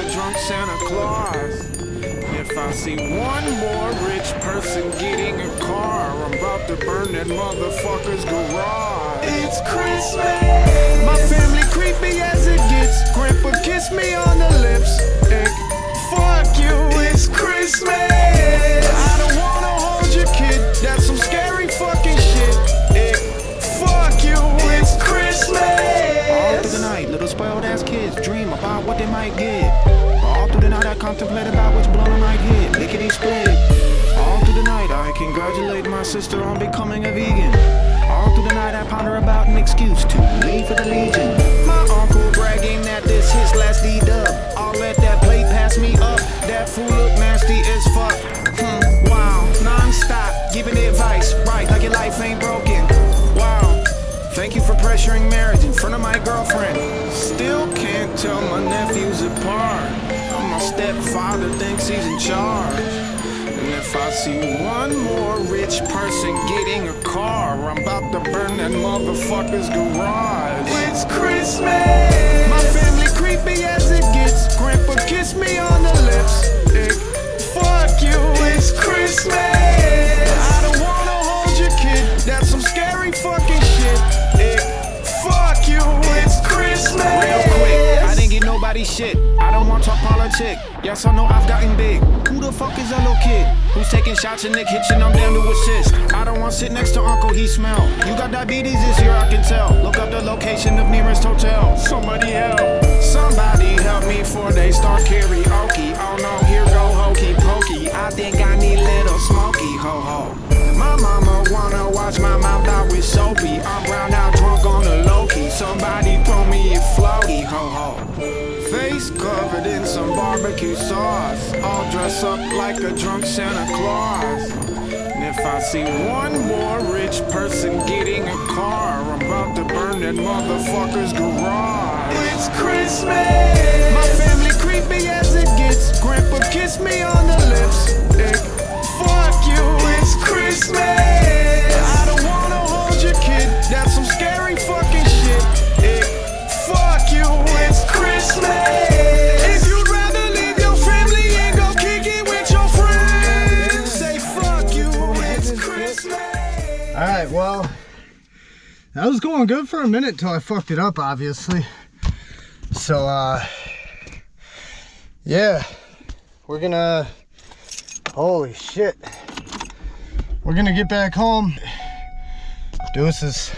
a drunk Santa Claus. If I see one more rich person getting a car, I'm about to burn that motherfucker's garage. It's Christmas. My family creepy as it gets. Grandpa kissed me on the lips. Fuck you, it's Christmas. I don't wanna hold your kid. That's some scary fucking shit. Fuck you, it's Christmas. All through the night, little spoiled ass kids dream about what they might get. All through the night I contemplate about which blunt I might hit. Lickety split. All through the night I congratulate my sister on becoming a vegan. All through the night I ponder about an excuse to leave for the Legion. My uncle bragging that this his last D-dub. I'll let that plate pass me up. That fool look nasty as fuck. Wow, non-stop giving advice, right, like your life ain't broken. Wow, thank you for pressuring marriage in front of my girlfriend. Still can't tell my nephews apart. My stepfather thinks he's in charge. And if I see one more rich person getting a car, I'm about to burn that motherfucker's garage. It's Christmas. My family creepy as it gets. Grandpa kissed me on the lips. Fuck you, it's Christmas. I don't wanna hold your kid. That's some scary fucking shit. Fuck you, it's Christmas. Real quick, I didn't get nobody shit. I don't want to talk politics. Yes, I know I've gotten big. Who the fuck is that little kid who's taking shots in the kitchen? I'm down to assist. I don't want to sit next to Uncle, he smell. You got diabetes this year, I can tell. Look up the location of nearest hotel. Somebody help. Somebody help me before they start karaoke. Oh no, here go hokey pokey. I think I need little smoky ho ho. My mama wanna wash my mouth out with soapy. I'm brown out drunk on the low-key. Somebody throw me a floaty ho ho. Face covered in some barbecue sauce. All dressed up like a drunk Santa Claus. And if I see one more rich person getting a car, I'm about to burn that motherfucker's garage. It's Christmas. My family creepy as it gets. Grandpa kissed me on the lips. Fuck you, it's Christmas. I don't wanna hold your kid. That's some scary fucking shit. Fuck you, it's Christmas. If you'd rather leave your family and go kick it with your friends, say fuck you, it's Christmas. Alright, well, that was going good for a minute till I fucked it up, obviously. So, yeah, we're gonna, holy shit. We're gonna get back home. Deuces.